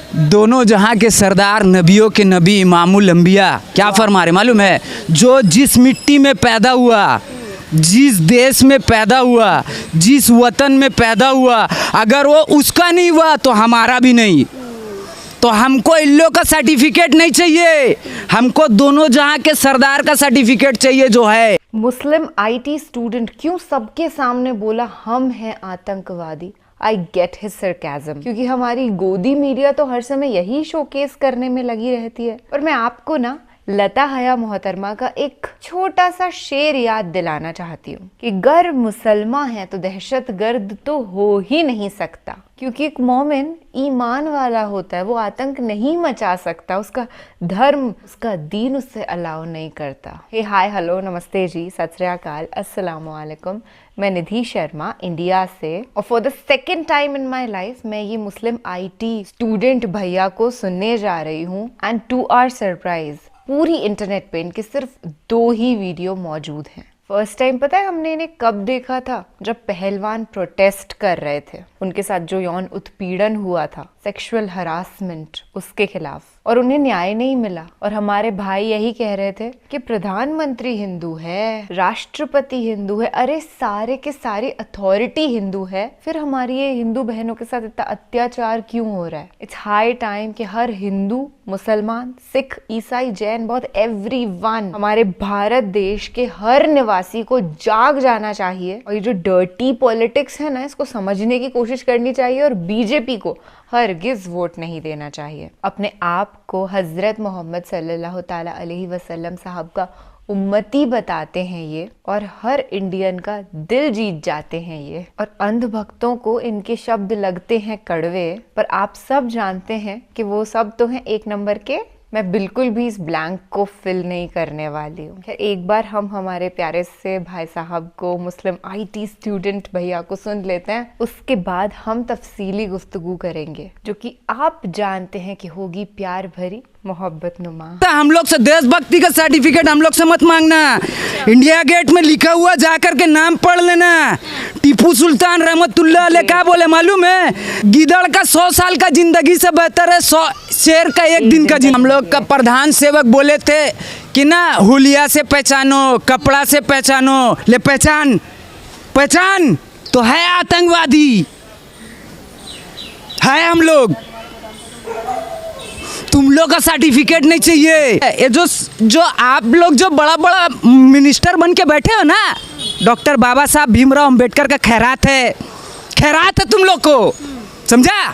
दोनों जहां के सरदार, नबियों के नबी, इमामुल अंबिया क्या फरमा रहे मालूम है? जो जिस मिट्टी में पैदा हुआ, जिस देश में पैदा हुआ, जिस वतन में पैदा हुआ, अगर वो उसका नहीं हुआ तो हमारा भी नहीं। तो हमको इन लोग का सर्टिफिकेट नहीं चाहिए, हमको दोनों जहां के सरदार का सर्टिफिकेट चाहिए जो है। मुस्लिम आईटी स्टूडेंट क्यों सबके सामने बोला हम हैं आतंकवादी? आई गेट हिज सरकाज़म, क्योंकि हमारी गोदी मीडिया तो हर समय यही शोकेस करने में लगी रहती है। और मैं आपको ना लता हया मोहतरमा का एक छोटा सा शेर याद दिलाना चाहती हूँ कि गर मुसलमान है तो दहशत गर्द तो हो ही नहीं सकता, क्योंकि एक मोमिन ईमान वाला होता है, वो आतंक नहीं मचा सकता, उसका धर्म, उसका दीन उससे अलाउ नहीं करता। हे हाय हेलो नमस्ते जी, सत श्री अकाल, अस्सलाम वालेकुम। मैं निधि शर्मा इंडिया से, और for the second time in my life मैं ये मुस्लिम आईटी स्टूडेंट भैया को सुनने जा रही हूँ। एंड टू आवर सरप्राइज पूरी इंटरनेट पे इनके सिर्फ 2 ही वीडियो मौजूद हैं। फर्स्ट टाइम पता है हमने इन्हें कब देखा था? जब पहलवान प्रोटेस्ट कर रहे थे, उनके साथ जो यौन उत्पीड़न हुआ था, सेक्सुअल हरासमेंट, उसके खिलाफ, और उन्हें न्याय नहीं मिला। और हमारे भाई यही कह रहे थे कि प्रधानमंत्री हिंदू है, राष्ट्रपति हिंदू है, अरे सारे के सारे अथॉरिटी हिंदू है, फिर हमारी ये हिंदू बहनों के साथ इतना अत्याचार क्यों हो रहा है? इट्स हाई टाइम कि हर हिंदू, मुसलमान, सिख, ईसाई, जैन, बौद्ध, एवरीवन, हमारे भारत देश के हर निवासी को जाग जाना चाहिए और ये जो डर्टी पॉलिटिक्स है ना, इसको समझने की कोशिश करनी चाहिए और बीजेपी को हरगिज वोट नहीं देना चाहिए। अपने आप को हजरत मोहम्मद सल्लल्लाहु ताला अलैहि वसल्लम साहब का उम्मती बताते हैं ये, और हर इंडियन का दिल जीत जाते हैं ये। और अंध भक्तों को इनके शब्द लगते हैं कड़वे, पर आप सब जानते हैं कि वो सब तो हैं एक नंबर के। मैं बिल्कुल भी इस ब्लैंक को फिल नहीं करने वाली हूँ। खैर एक बार हम हमारे प्यारे से भाई साहब को, मुस्लिम आईटी स्टूडेंट भैया को सुन लेते हैं, उसके बाद हम तफसीली गुफ्तगू करेंगे जो कि आप जानते हैं कि होगी प्यार भरी, मोहब्बत नुमा। हम लोग से देशभक्ति का सर्टिफिकेट हम लोग से मत मांगना। इंडिया गेट में लिखा हुआ जाकर के नाम पढ़ लेना। टीपू सुल्तान रहमतुल्लाह अलैह क्या बोले मालूम है? गिदड़ का 100 साल का जिंदगी से बेहतर है 100 शेर का एक दिन का जिंदगी। हम लोग का प्रधान सेवक बोले थे कि ना, हुलिया से पहचानो, कपड़ा से पहचानो, ले पहचान पहचान तो है आतंकवादी, है हम लोग। तुम लोग का सर्टिफिकेट नहीं चाहिए। ये जो आप लोग जो बड़ा बड़ा मिनिस्टर बन के बैठे हो ना, डॉक्टर बाबा साहब भीमराव अंबेडकर का खैरात है, खैरात है तुम लोग को, समझा?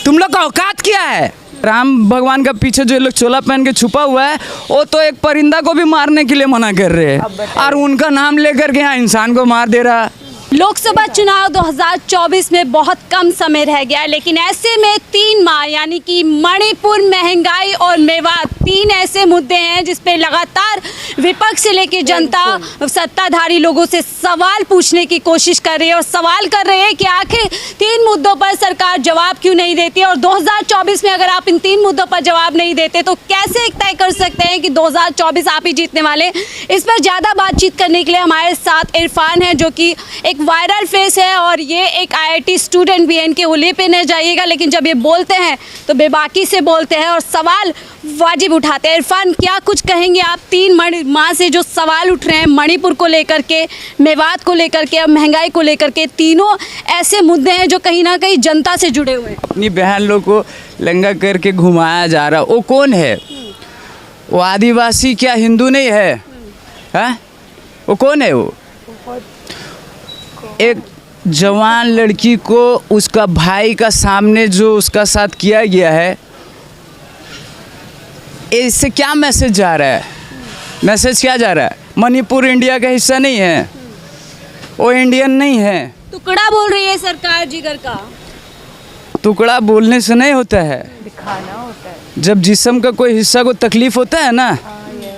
तुम लोग का औकात क्या है? राम भगवान का पीछे जो लोग चोला पहन के छुपा हुआ है, वो तो एक परिंदा को भी मारने के लिए मना कर रहे हैं, और उनका नाम लेकर के यहाँ इंसान को मार दे रहा। लोकसभा चुनाव 2024 में बहुत कम समय रह गया है, लेकिन ऐसे में 3 माह यानी कि मणिपुर, महंगाई और मेवात, 3 ऐसे मुद्दे हैं जिस पे लगातार विपक्ष से लेकर जनता सत्ताधारी लोगों से सवाल पूछने की कोशिश कर रही है, और सवाल कर रहे हैं कि आखिर 3 मुद्दों पर सरकार जवाब क्यों नहीं देती है। और 2024 में अगर आप इन 3 मुद्दों पर जवाब नहीं देते तो कैसे तय कर सकते हैं कि 2024 आप ही जीतने वाले? इस पर ज़्यादा बातचीत करने के लिए हमारे साथ इरफान है, जो कि एक वायरल फेस है और ये एक आईआईटी स्टूडेंट भी है। इनके उंगली पे न जाइएगा, लेकिन जब ये बोलते हैं तो बेबाकी से बोलते हैं और सवाल वाजिब उठाते हैं। इरफान, क्या कुछ कहेंगे आप? 3 माह से जो सवाल उठ रहे हैं मणिपुर को लेकर के, मेवात को लेकर के, अब महंगाई को लेकर के, तीनों ऐसे मुद्दे हैं जो कहीं ना कहीं जनता से जुड़े हुए हैं। अपनी बहन लोग को लंगा करके घुमाया जा रहा, वो कौन है? वो आदिवासी क्या हिंदू नहीं है? हैं? वो कौन है? वो एक जवान लड़की को उसका भाई का सामने जो उसका साथ किया गया है, इससे क्या मैसेज जा रहा है? मैसेज क्या जा रहा है? मणिपुर इंडिया का हिस्सा नहीं है, वो इंडियन नहीं है। टुकड़ा बोल रही है सरकार जिगर का। टुकड़ा बोलने से नहीं होता है, दिखाना होता है। जब जिस्म का कोई हिस्सा को तकलीफ होता है ना,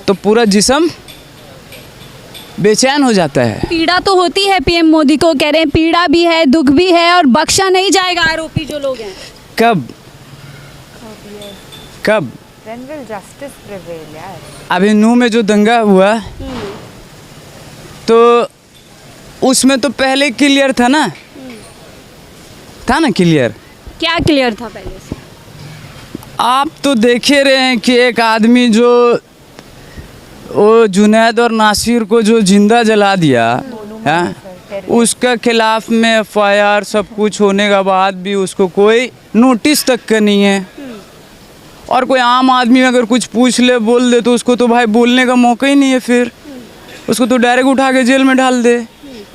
तो पूरा जिस्म बेचैन हो जाता है। पीड़ा तो होती है, पीएम मोदी को कह रहे हैं पीड़ा भी है, दुख भी है, और बख्शा नहीं जाएगा आरोपी जो लोग हैं। कब कब? When will justice prevail, यार? अभी नूह में जो दंगा हुआ, तो उसमें तो पहले क्लियर था ना, था ना क्लियर? क्या क्लियर था पहले से? आप तो देखे रहे हैं कि एक आदमी जो वो जुनैद और नासिर को जो जिंदा जला दिया है, उसका खिलाफ में एफआईआर सब कुछ होने के बाद भी उसको कोई नोटिस तक का नहीं है। और कोई आम आदमी अगर कुछ पूछ ले बोल दे तो उसको तो भाई बोलने का मौका ही नहीं है, फिर उसको तो डायरेक्ट उठा के जेल में डाल दे,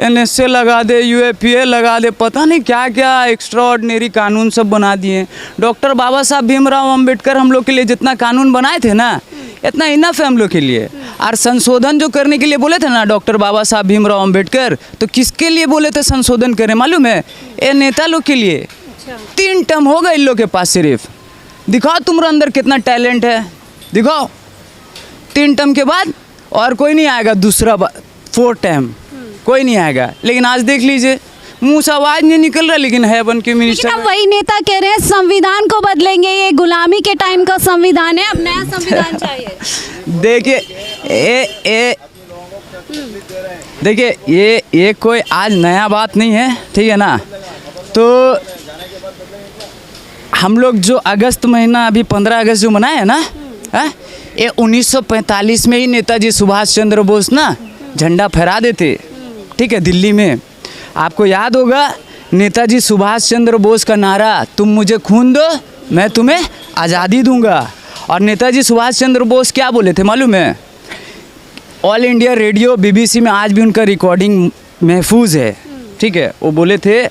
एनएसए लगा दे, यूएपीए लगा दे, पता नहीं क्या क्या एक्स्ट्रा ऑर्डिनरी कानून सब बना दिए। डॉक्टर बाबा साहब भीमराव अंबेडकर हम लोग के लिए जितना कानून बनाए थे ना, इतना इनफ है हम लोग के लिए। और संशोधन जो करने के लिए बोले थे ना डॉक्टर बाबा साहब भीमराव अंबेडकर, तो किसके लिए बोले थे संशोधन करें मालूम है? ये नेता लोग के लिए। 3 टर्म हो गए इन लोग के पास, सिर्फ दिखाओ तुम्हारे अंदर कितना टैलेंट है, दिखाओ। 3 टर्म के बाद और कोई नहीं आएगा, दूसरा 4 टर्म कोई नहीं आएगा। लेकिन आज देख लीजिए, मुंह से आवाज नहीं निकल रहा, लेकिन है बन के मिनिस्टर। लेकिन अब वही नेता कह रहे हैं संविधान को बदलेंगे, ये गुलामी के टाइम का संविधान है, अब नया संविधान चाहिए। देखिए देखिए ये कोई आज नया बात नहीं है, ठीक है ना। तो हम लोग जो अगस्त महीना अभी 15 अगस्त जो मनाए है ना, ये 1945 में ही नेताजी सुभाष चंद्र बोस ना झंडा फहरा देते, ठीक है, दिल्ली में। आपको याद होगा नेताजी सुभाष चंद्र बोस का नारा, तुम मुझे खून दो मैं तुम्हें आज़ादी दूंगा। और नेताजी सुभाष चंद्र बोस क्या बोले थे मालूम है? ऑल इंडिया रेडियो BBC में आज भी उनका रिकॉर्डिंग महफूज है, ठीक है। वो बोले थे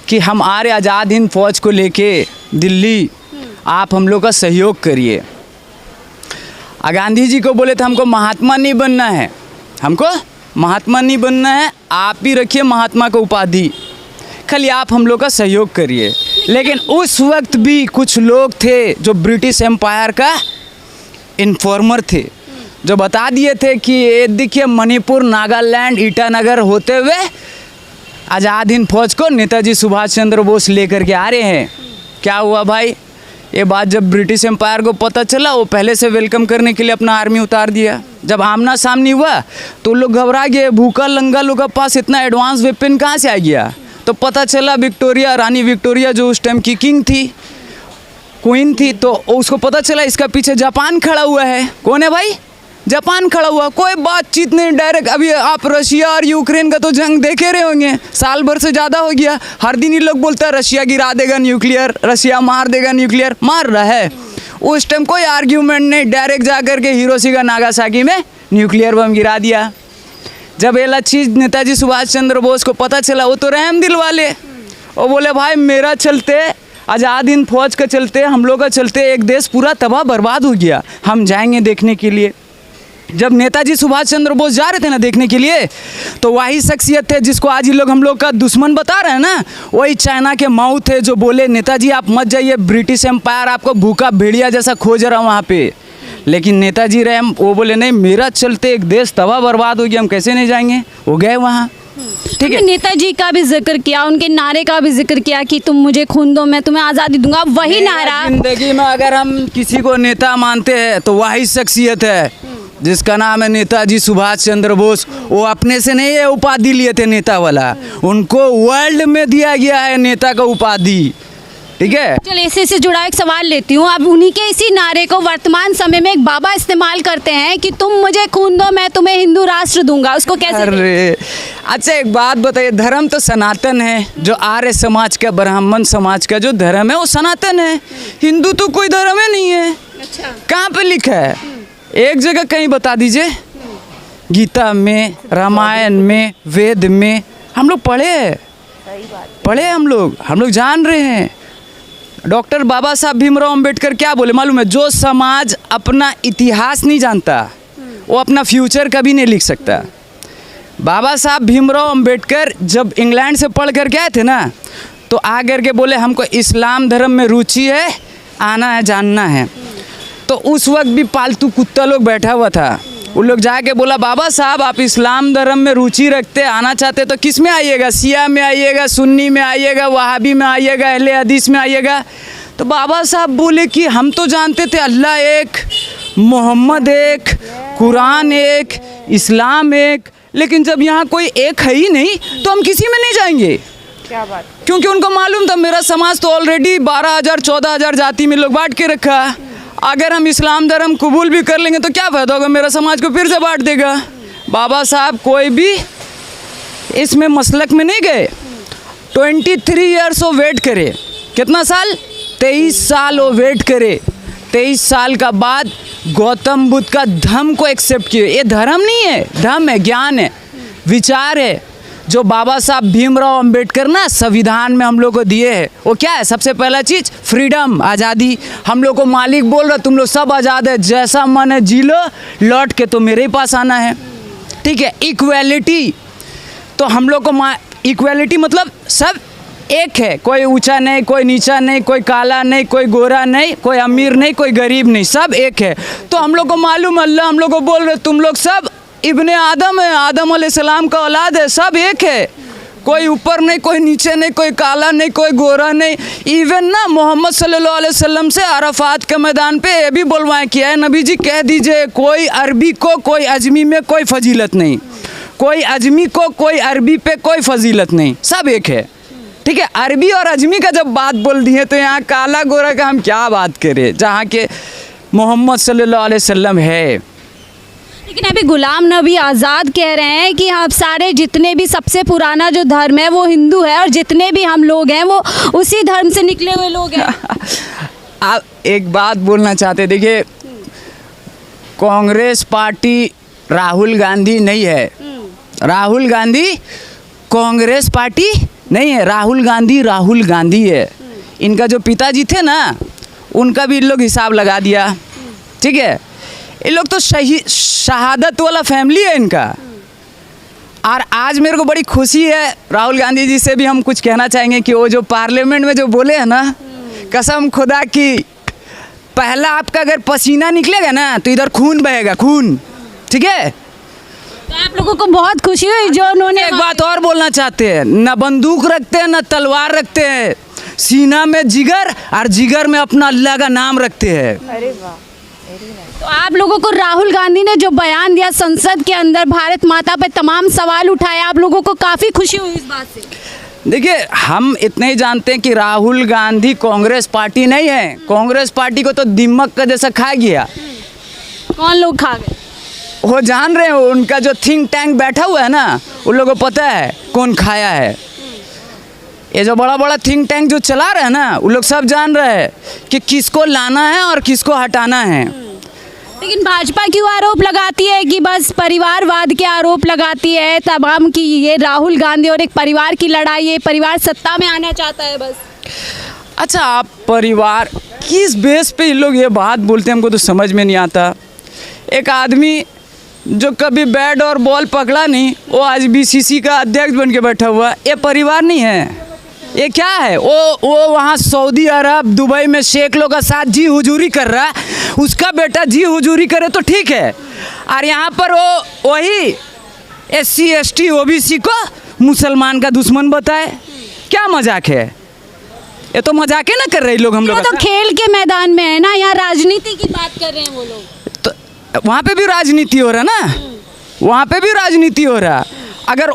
कि हमारे आज़ाद हिंद फौज को लेके दिल्ली आप हम लोग का सहयोग करिए। गांधी जी को बोले थे हमको महात्मा नहीं बनना है, हमको महात्मा नहीं बनना है, आप ही रखिए महात्मा का उपाधि, खाली आप हम लोग का सहयोग करिए। लेकिन उस वक्त भी कुछ लोग थे जो ब्रिटिश एम्पायर का इन्फॉर्मर थे, जो बता दिए थे कि ये देखिए मणिपुर, नागालैंड, ईटानगर होते हुए आज़ाद हिंद फौज को नेताजी सुभाष चंद्र बोस लेकर के आ रहे हैं। क्या हुआ भाई? ये बात जब ब्रिटिश एम्पायर को पता चला, वो पहले से वेलकम करने के लिए अपना आर्मी उतार दिया। जब आमना सामनी हुआ तो लोग घबरा गए, भूखा लंगा लोग के पास इतना एडवांस वेपन कहाँ से आ गया? तो पता चला विक्टोरिया, रानी विक्टोरिया जो उस टाइम की किंग थी, क्वीन थी, तो उसको पता चला इसका पीछे जापान खड़ा हुआ है। कौन है भाई? जापान खड़ा हुआ। कोई बातचीत नहीं, डायरेक्ट। अभी आप रशिया और यूक्रेन का तो जंग देखे रहे होंगे, साल भर से ज़्यादा हो गया। हर दिन ही लोग बोलते हैं रशिया गिरा देगा न्यूक्लियर, रशिया मार देगा न्यूक्लियर, मार रहा है। उस टाइम कोई आर्ग्यूमेंट नहीं, डायरेक्ट जा कर के हिरोशिमा नागासाकी में न्यूक्लियर बम गिरा दिया। जब ये चीज़ नेताजी सुभाष चंद्र बोस को पता चला, वो तो रहम दिल वाले, वो बोले भाई मेरा चलते, आज़ाद हिंद फौज का चलते, हम लोग का चलते एक देश पूरा तबाह बर्बाद हो गया, हम जाएंगे देखने के लिए। जब नेताजी सुभाष चंद्र बोस जा रहे थे ना देखने के लिए, तो वही शख्सियत थे जिसको आज ये लोग हम लोग का दुश्मन बता रहे हैं ना, वही चाइना के माऊ थे जो बोले नेताजी आप मत जाइए, ब्रिटिश एम्पायर आपको भूखा भेड़िया जैसा खोज रहा वहाँ पे। लेकिन नेताजी रहे, वो बोले नहीं मेरा चलते एक देश तबाह बर्बाद हो गया, हम कैसे नहीं जाएंगे। वो गए वहाँ, ठीक है। नेताजी का भी जिक्र किया, उनके नारे का भी जिक्र किया कि तुम मुझे खून दो मैं तुम्हें आज़ादी दूंगा। वही नारा जिंदगी में अगर हम किसी को नेता मानते हैं तो वही शख्सियत है जिसका नाम है नेताजी सुभाष चंद्र बोस। वो अपने से नहीं ये उपाधि लिए थे नेता वाला, उनको वर्ल्ड में दिया गया है नेता का उपाधि, ठीक है। चलिए इसी से जुड़ा एक सवाल लेती हूँ। अब उन्हीं के इसी नारे को वर्तमान समय में एक बाबा इस्तेमाल करते हैं कि तुम मुझे खून दो मैं तुम्हें हिंदू राष्ट्र दूंगा, उसको कैसे? अरे अच्छा एक बात बताइए, धर्म तो सनातन है, जो आर्य समाज का, ब्राह्मण समाज का जो धर्म है वो सनातन है। हिंदू तो कोई धर्म है नहीं है। अच्छा, कहाँ पे लिखा है? एक जगह कहीं बता दीजिए। गीता में, रामायण में, वेद में हम लोग पढ़े हैं, पढ़े हम लोग जान रहे हैं। डॉक्टर बाबा साहब भीमराव अंबेडकर क्या बोले मालूम है? जो समाज अपना इतिहास नहीं जानता वो अपना फ्यूचर कभी नहीं लिख सकता। बाबा साहब भीमराव अंबेडकर जब इंग्लैंड से पढ़ कर के आए थे ना, तो आ कर के बोले हमको इस्लाम धर्म में रुचि है, आना है, जानना है। तो उस वक्त भी पालतू कुत्ता लोग बैठा हुआ था, उन लोग जाके बोला बाबा साहब आप इस्लाम धर्म में रुचि रखते, आना चाहते तो किस में आइएगा? शिया में आइएगा, सुन्नी में आइएगा, वहाबी में आइएगा, अहले हदीस में आइएगा। तो बाबा साहब बोले कि हम तो जानते थे अल्लाह एक, मोहम्मद एक, कुरान एक, इस्लाम एक, लेकिन जब यहाँ कोई एक है ही नहीं तो हम किसी में नहीं जाएंगे। क्या बात। क्योंकि उनको मालूम था मेरा समाज तो ऑलरेडी 12,000 14,000 जाति में लोग बांट के रखा है। अगर हम इस्लाम धर्म कबूल भी कर लेंगे तो क्या फ़ायदा होगा, मेरा समाज को फिर से बांट देगा। बाबा साहब कोई भी इसमें मसलक में नहीं गए। 23 ईयर्स वो वेट करे, कितना साल, 23 साल वो वेट करे। 23 साल का बाद गौतम बुद्ध का धम्म को एक्सेप्ट किए। ये धर्म नहीं है, धम्म है, ज्ञान है, विचार है जो बाबा साहब भीमराव अंबेडकर ना संविधान में हम लोग को दिए है। वो क्या है, सबसे पहला चीज़ फ्रीडम, आज़ादी। हम लोग को मालिक बोल रहा तुम लोग सब आज़ाद है, जैसा मन है जी लो, लौट के तो मेरे ही पास आना है। ठीक है, इक्वेलिटी, तो हम लोग को इक्वेलिटी मतलब सब एक है, कोई ऊंचा नहीं, कोई नीचा नहीं, कोई काला नहीं, कोई गोरा नहीं, कोई अमीर नहीं, कोई गरीब नहीं, सब एक है। तो हम लोग को मालूम, अल्लाह हम लोग को बोल रहे तुम लोग सब इब्ने आदम है, आदम अलैहिस्सलाम का औलाद है, सब एक है, कोई ऊपर नहीं, कोई नीचे नहीं, कोई काला नहीं, कोई गोरा नहीं। इवन ना मोहम्मद सल्लल्लाहु अलैहि वसल्लम से अराफात के मैदान पे ये भी बोलवाएं कि है नबी जी कह दीजिए कोई अरबी को कोई अजमी में कोई फजीलत नहीं, कोई अजमी को कोई अरबी पे कोई फजीलत नहीं, सब एक है। ठीक है, अरबी और अजमी का जब बात बोल दी है तो यहाँ काला गोरा का हम क्या बात करें, जहाँ के मोहम्मद सल्लल्लाहु अलैहि वसल्लम है। लेकिन अभी गुलाम नबी आज़ाद कह रहे हैं कि आप सारे जितने भी सबसे पुराना जो धर्म है वो हिंदू है और जितने भी हम लोग हैं वो उसी धर्म से निकले हुए लोग हैं। आप एक बात बोलना चाहते, देखिए कांग्रेस पार्टी राहुल गांधी नहीं है, राहुल गांधी कांग्रेस पार्टी नहीं है, राहुल गांधी है। इनका जो पिताजी थे ना उनका भी इन लोग हिसाब लगा दिया। ठीक है, ये लोग तो शहादत वाला फैमिली है इनका। और आज मेरे को बड़ी खुशी है, राहुल गांधी जी से भी हम कुछ कहना चाहेंगे कि वो जो पार्लियामेंट में जो बोले हैं ना, कसम खुदा की, पहला आपका अगर पसीना निकलेगा ना तो इधर खून बहेगा, खून। ठीक है, तो आप लोगों को बहुत खुशी हुई जो उन्होंने। एक बात और बोलना चाहते हैं, न बंदूक रखते हैं न तलवार रखते हैं, सीना में जिगर और जिगर में अपना अल्लाह का नाम रखते हैं। अरे वाह, तो आप लोगों को राहुल गांधी ने जो बयान दिया संसद के अंदर, भारत माता पे तमाम सवाल उठाए, आप लोगों को काफ़ी खुशी हुई इस बात से। देखिए हम इतने ही जानते हैं कि राहुल गांधी कांग्रेस पार्टी नहीं है, कांग्रेस पार्टी को तो दिमक का जैसा खा गया। कौन लोग खा गए? वो जान रहे हो, उनका जो थिंक टैंक बैठा हुआ है ना, उन लोगों को पता है कौन खाया है। ये जो बड़ा बड़ा थिंक टैंक जो चला रहे हैं ना, उन लोग सब जान रहे हैं कि किसको लाना है और किसको हटाना है। लेकिन भाजपा क्यों आरोप लगाती है कि बस परिवारवाद के आरोप लगाती है तमाम कि ये राहुल गांधी और एक परिवार की लड़ाई है, परिवार सत्ता में आना चाहता है बस। अच्छा, आप परिवार किस बेस पे ये लोग ये बात बोलते हैं, हमको तो समझ में नहीं आता। एक आदमी जो कभी बैट और बॉल पकड़ा नहीं, वो आज बीसीसी का अध्यक्ष बन के बैठा हुआ, ये परिवार नहीं है, ये क्या है? वो वहाँ सऊदी अरब दुबई में शेख लोग का साथ जी हुजूरी कर रहा है, उसका बेटा जी हुजूरी करे तो ठीक है, और यहाँ पर वो वही SC ST OBC को मुसलमान का दुश्मन बताए। क्या मजाक है? ये तो मजाक है ना कर रहे लोग हम लोग। तो खेल के मैदान में है ना, यहाँ राजनीति की बात कर रहे हैं वो लोग। तो वहाँ पे भी राजनीति हो रहा ना, वहाँ पे भी राजनीति हो रहा। अगर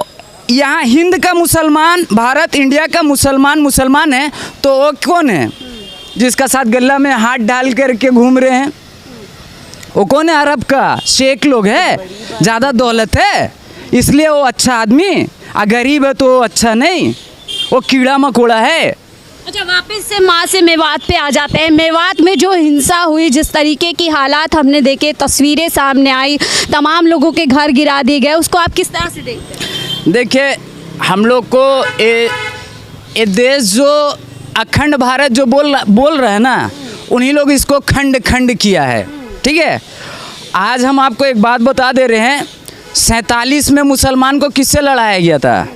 यहाँ हिंद का मुसलमान, भारत इंडिया का मुसलमान है तो वो कौन है जिसका साथ गला में हाथ डाल करके घूम रहे हैं? वो कौन है? अरब का शेख लोग है, ज़्यादा दौलत है इसलिए वो अच्छा आदमी, गरीब है तो वो अच्छा नहीं, वो कीड़ा मकोड़ा है। अच्छा, वापस से माँ से मेवात पे आ जाते हैं। मेवात में जो हिंसा हुई, जिस तरीके की हालात हमने देखे, तस्वीरें सामने आई, तमाम लोगों के घर गिरा दिए गए, उसको आप किस तरह से देखते हैं? देखिए हम लोग को ये देश जो अखंड भारत जो बोल रहे हैं ना, उन्हीं लोग इसको खंड किया है। ठीक है, आज हम आपको एक बात बता दे रहे हैं, 47 में मुसलमान को किससे लड़ाया गया था?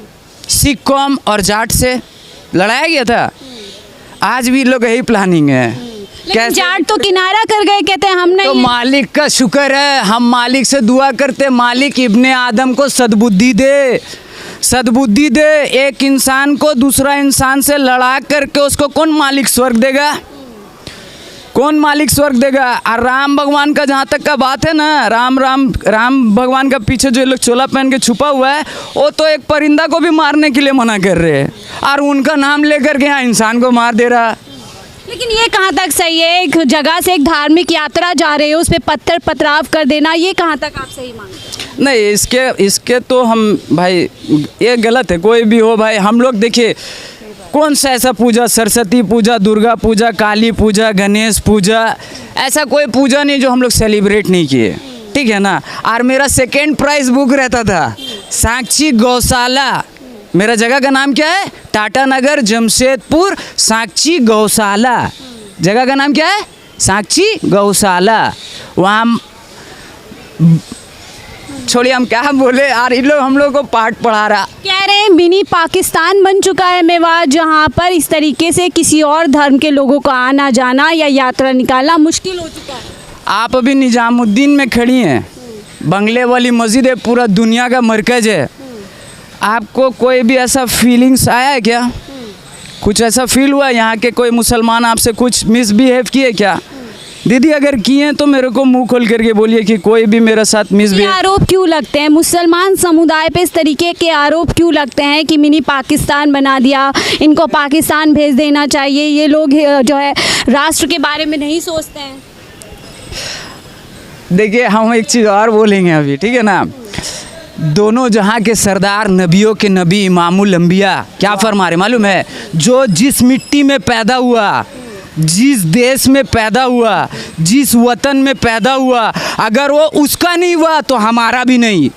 सिख कौम और जाट से लड़ाया गया था। आज भी लोग यही प्लानिंग है। लेकिन जाट तो किनारा कर गए, कहते हैं हम नहीं। तो मालिक का शुक्र है, हम मालिक से दुआ करते, मालिक इब्ने आदम को सद्बुद्धि दे। एक इंसान को दूसरा इंसान से लड़ा करके उसको कौन मालिक स्वर्ग देगा? कौन मालिक स्वर्ग देगा? और राम भगवान का जहाँ तक का बात है ना, राम भगवान का पीछे जो लोग चोला पहन के छुपा हुआ है, वो तो एक परिंदा को भी मारने के लिए मना कर रहे हैं, और उनका नाम लेकर के यहाँ इंसान को मार दे रहा। लेकिन ये कहाँ तक सही है? एक जगह से एक धार्मिक यात्रा जा रहे हो, उस पर पत्थर पथराव कर देना, ये कहाँ तक आप सही मानते हैं? नहीं, इसके तो हम भाई, ये गलत है। कोई भी हो भाई, हम लोग देखिए कौन सा ऐसा पूजा, सरस्वती पूजा, दुर्गा पूजा, काली पूजा, गणेश पूजा, ऐसा कोई पूजा नहीं जो हम लोग सेलिब्रेट नहीं किए, ठीक है ना। और मेरा सेकेंड प्राइज बुक रहता था साक्षी गौशाला। मेरा जगह का नाम क्या है? टाटा नगर, जमशेदपुर, साक्षी गौशाला। जगह का नाम क्या है? साक्षी गौशाला। वहाँ छोड़िए, हम क्या बोले यार, इन लोग हम लोग को पाठ पढ़ा रहा। कह रहे हैं मिनी पाकिस्तान बन चुका है मेवात, जहाँ पर इस तरीके से किसी और धर्म के लोगों का आना जाना या यात्रा निकालना मुश्किल हो चुका है। आप अभी निजामुद्दीन में खड़ी हैं, बंगले वाली मस्जिद है, पूरा दुनिया का मरकज़ है। आपको कोई भी ऐसा फीलिंग्स आया है क्या? कुछ ऐसा फील हुआ यहाँ के कोई मुसलमान आपसे कुछ मिसबिहेव किए क्या? दीदी अगर किए तो मेरे को मुंह खोल करके बोलिए कि कोई भी मेरे साथ मिसबिहेव। आरोप क्यों लगते हैं मुसलमान समुदाय पे, इस तरीके के आरोप क्यों लगते हैं कि मिनी पाकिस्तान बना दिया, इनको पाकिस्तान भेज देना चाहिए, ये लोग जो है राष्ट्र के बारे में नहीं सोचते हैं? देखिए हम एक चीज़ और बोलेंगे अभी, ठीक है ना। दोनों जहाँ के सरदार, नबियों के नबी, इमामुल अंबिया क्या फरमा रहे मालूम है? जो जिस मिट्टी में पैदा हुआ, जिस देश में पैदा हुआ, जिस वतन में पैदा हुआ, अगर वो उसका नहीं हुआ तो हमारा भी नहीं।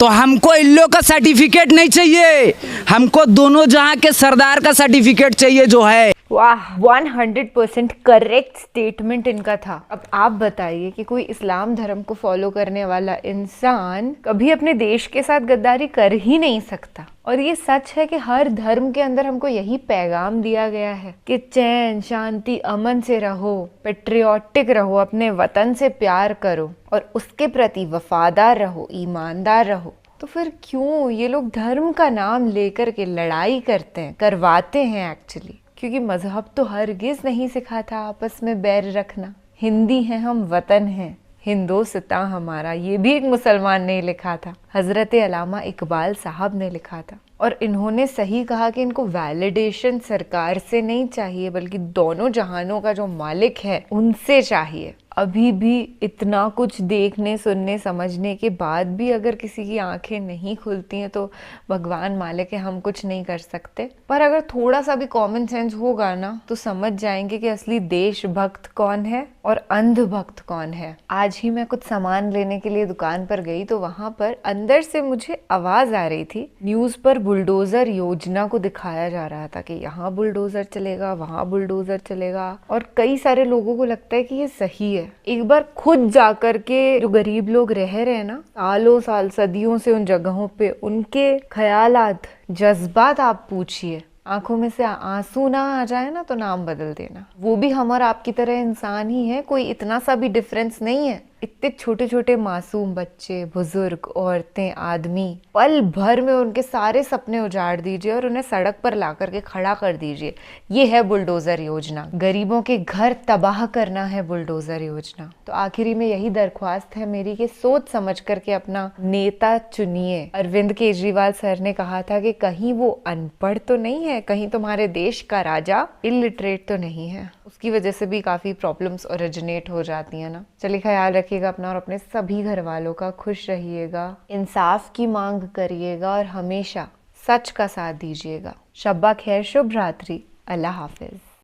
तो हमको इन लोग का सर्टिफिकेट नहीं चाहिए, हमको दोनों जहाँ के सरदार का सर्टिफिकेट चाहिए जो है। वाह, 100% करेक्ट स्टेटमेंट इनका था। अब आप बताइए कि कोई इस्लाम धर्म को फॉलो करने वाला इंसान कभी अपने देश के साथ गद्दारी कर ही नहीं सकता। और ये सच है कि हर धर्म के अंदर हमको यही पैगाम दिया गया है कि चैन, शांति, अमन से रहो, पेट्रियोटिक रहो, अपने वतन से प्यार करो और उसके प्रति वफादार रहो, ईमानदार रहो। तो फिर क्यों ये लोग धर्म का नाम लेकर के लड़ाई करते हैं, करवाते हैं एक्चुअली? क्योंकि मजहब तो हरगिज नहीं सिखाता आपस में बैर रखना। हिंदी हैं हम, वतन है हिंदुस्तान हमारा, ये भी एक मुसलमान ने लिखा था, हजरत अल्लामा इकबाल साहब ने लिखा था। और इन्होंने सही कहा कि इनको वैलिडेशन सरकार से नहीं चाहिए, बल्कि दोनों जहानों का जो मालिक है उनसे चाहिए। अभी भी इतना कुछ देखने, सुनने, समझने के बाद भी अगर किसी की आंखें नहीं खुलती हैं तो भगवान मालिक है, हम कुछ नहीं कर सकते। पर अगर थोड़ा सा भी कॉमन सेंस होगा ना तो समझ जाएंगे कि असली देशभक्त कौन है और अंधभक्त कौन है। आज ही मैं कुछ सामान लेने के लिए दुकान पर गई तो वहां पर अंदर से मुझे आवाज आ रही थी, न्यूज पर बुलडोजर योजना को दिखाया जा रहा था कि यहाँ बुलडोजर चलेगा, वहाँ बुलडोजर चलेगा। और कई सारे लोगों को लगता है कि ये सही है। एक बार खुद जाकर के जो गरीब लोग रह रहे हैं ना सालों साल, सदियों से उन जगहों पे, उनके ख्यालात, जज्बात आप पूछिए। आंखों में से आंसू ना आ जाए ना तो नाम बदल देना। वो भी हम और आपकी तरह इंसान ही है, कोई इतना सा भी डिफरेंस नहीं है। इतने छोटे छोटे मासूम बच्चे, बुजुर्ग, औरतें, आदमी, पल भर में उनके सारे सपने उजाड़ दीजिए और उन्हें सड़क पर ला करके खड़ा कर दीजिए। ये है बुलडोजर योजना। गरीबों के घर तबाह करना है बुलडोजर योजना। तो आखिरी में यही दरख्वास्त है मेरी कि सोच समझ करके अपना नेता चुनिए। अरविंद केजरीवाल सर ने कहा था कि कहीं वो अनपढ़ तो नहीं है, कहीं तुम्हारे देश का राजा इलिटरेट तो नहीं है। उसकी वजह से भी काफ़ी प्रॉब्लम्स ओरिजिनेट हो जाती हैं ना। चलिए ख्याल रखिएगा अपना और अपने सभी घर वालों का। खुश रहिएगा, इंसाफ की मांग करिएगा और हमेशा सच का साथ दीजिएगा। शब्बा खैर, शुभ रात्रि, अल्लाह हाफिज।